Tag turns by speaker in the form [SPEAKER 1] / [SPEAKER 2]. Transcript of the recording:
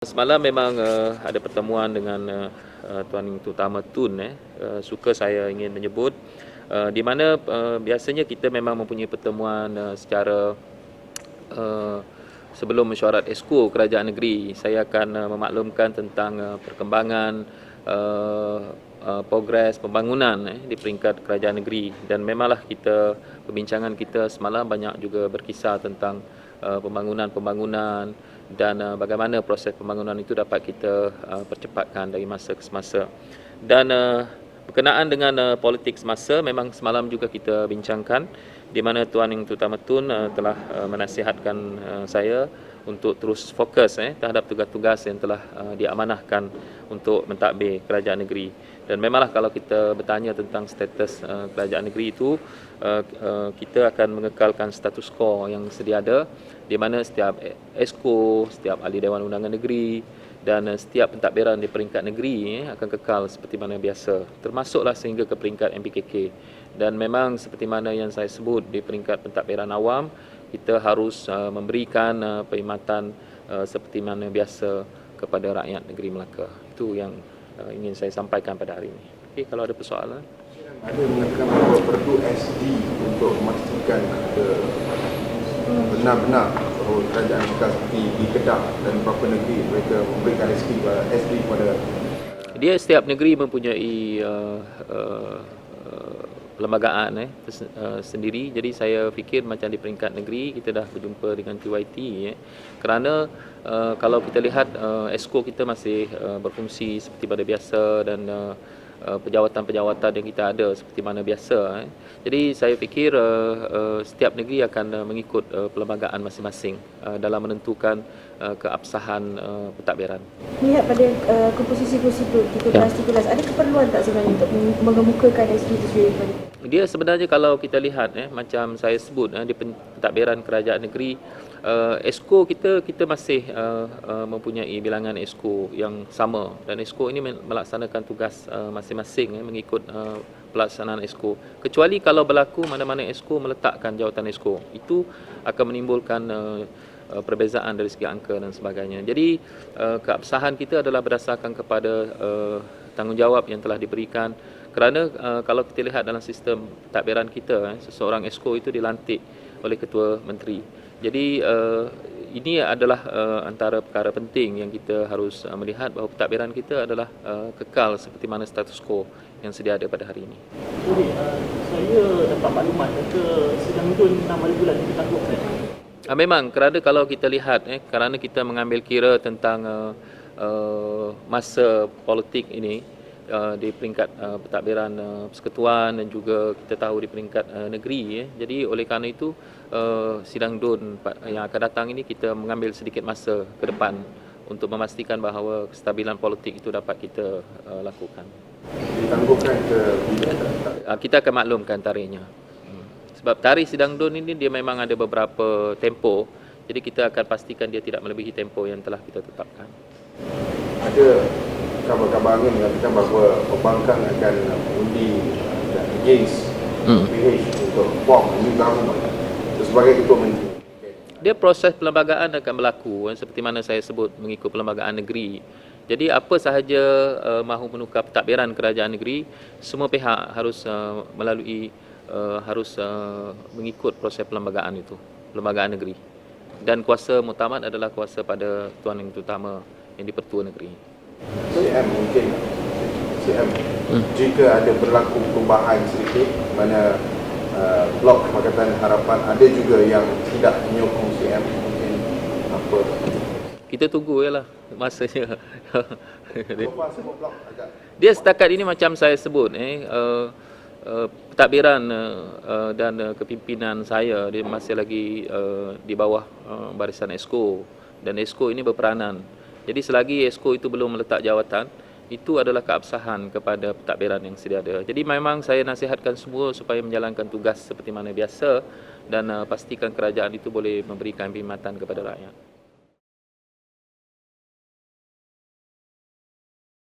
[SPEAKER 1] Semalam memang ada pertemuan dengan Tuan Yang Utama Tun. Suka saya ingin menyebut di mana biasanya kita memang mempunyai pertemuan secara sebelum mesyuarat Esko Kerajaan Negeri. Saya akan memaklumkan tentang perkembangan progres pembangunan di peringkat Kerajaan Negeri, dan memanglah perbincangan kita semalam banyak juga berkisar tentang pembangunan dan bagaimana proses pembangunan itu dapat kita percepatkan dari masa ke semasa. Dan berkenaan dengan politik semasa, memang semalam juga kita bincangkan di mana Tuan Yang Utama Tun telah menasihatkan saya untuk terus fokus terhadap tugas-tugas yang telah diamanahkan untuk mentadbir kerajaan negeri. Dan memanglah kalau kita bertanya tentang status kerajaan negeri itu, kita akan mengekalkan status quo yang sedia ada, di mana setiap Esko, setiap ahli Dewan Undangan Negeri dan setiap pentadbiran di peringkat negeri akan kekal seperti mana biasa, termasuklah sehingga ke peringkat MPKK. Dan memang seperti mana yang saya sebut, di peringkat pentadbiran awam kita harus memberikan perkhidmatan seperti mana biasa kepada rakyat negeri Melaka. Itu yang ingin saya sampaikan pada hari ini. Okey, kalau ada persoalan.
[SPEAKER 2] Ada mengatakan bahawa perlu SD untuk memastikan benar-benar bahawa kerajaan bekas di Kedah dan beberapa negeri mereka memberikan SD kepada
[SPEAKER 1] dia. Setiap negeri mempunyai perlembagaan sendiri. Jadi saya fikir macam di peringkat negeri kita dah berjumpa dengan TYT kerana kalau kita lihat Esko kita masih berfungsi seperti pada biasa, dan pejawatan-pejawatan yang kita ada seperti mana biasa. Jadi saya fikir setiap negeri akan mengikut perlembagaan masing-masing dalam menentukan keabsahan pentadbiran.
[SPEAKER 3] Lihat pada komposisi-komposisi titulas, ada keperluan tak sebenarnya untuk mengemukakan SD itu sendiri?
[SPEAKER 1] Dia sebenarnya kalau kita lihat macam saya sebut di pentadbiran kerajaan negeri, Esko kita masih mempunyai bilangan Esko yang sama, dan Esko ini melaksanakan tugas masing-masing mengikut pelaksanaan Esko. Kecuali kalau berlaku mana-mana Esko meletakkan jawatan Esko, itu akan menimbulkan perbezaan dari segi angka dan sebagainya. Jadi keabsahan kita adalah berdasarkan kepada tanggungjawab yang telah diberikan. Kerana kalau kita lihat dalam sistem pentadbiran kita, seseorang Esko itu dilantik oleh Ketua Menteri. Jadi ini adalah antara perkara penting yang kita harus melihat, bahawa pentadbiran kita adalah kekal seperti mana status quo yang sedia ada pada hari ini.
[SPEAKER 4] Jadi saya dapat maklumat kata sidang itu 6 hari bulan kita takut saya.
[SPEAKER 1] Memang kerana kalau kita lihat kerana kita mengambil kira tentang masa politik ini di peringkat pentadbiran persekutuan dan juga kita tahu di peringkat negeri. Jadi oleh kerana itu sidang DUN yang akan datang ini kita mengambil sedikit masa ke depan untuk memastikan bahawa kestabilan politik itu dapat kita lakukan.
[SPEAKER 2] ditangguhkan ke
[SPEAKER 1] Kita akan maklumkan tarikhnya. Sebab tarikh sidang DUN ini dia memang ada beberapa tempoh. Jadi kita akan pastikan dia tidak melebihi tempoh yang telah kita tetapkan.
[SPEAKER 2] ada kabar-kabar angin mengatakan bahawa pembangkang akan undi against PH untuk form new government sebagai Ketua Menteri.
[SPEAKER 1] Dia proses perlembagaan akan berlaku seperti mana saya sebut mengikut perlembagaan negeri. Jadi apa sahaja mahu menukar pentadbiran kerajaan negeri, semua pihak harus mengikut proses perlembagaan itu, perlembagaan negeri. Dan kuasa muktamad adalah kuasa pada Tuan Yang Utama yang di-Pertua Negeri.
[SPEAKER 2] CM mungkin jika ada berlaku perubahan sedikit mana blok Pakatan Harapan ada juga yang tidak menyokong CM, mungkin apa
[SPEAKER 1] Kita tunggu lah masanya.
[SPEAKER 2] semua blok agak
[SPEAKER 1] Dia setakat ini macam saya sebut pentadbiran dan kepimpinan saya dia masih lagi di bawah barisan Esko, dan Esko ini berperanan. Jadi selagi Esko itu belum meletak jawatan, itu adalah keabsahan kepada pentadbiran yang sedia ada. Jadi memang saya nasihatkan semua supaya menjalankan tugas seperti mana biasa, dan pastikan kerajaan itu boleh memberikan perkhidmatan kepada rakyat.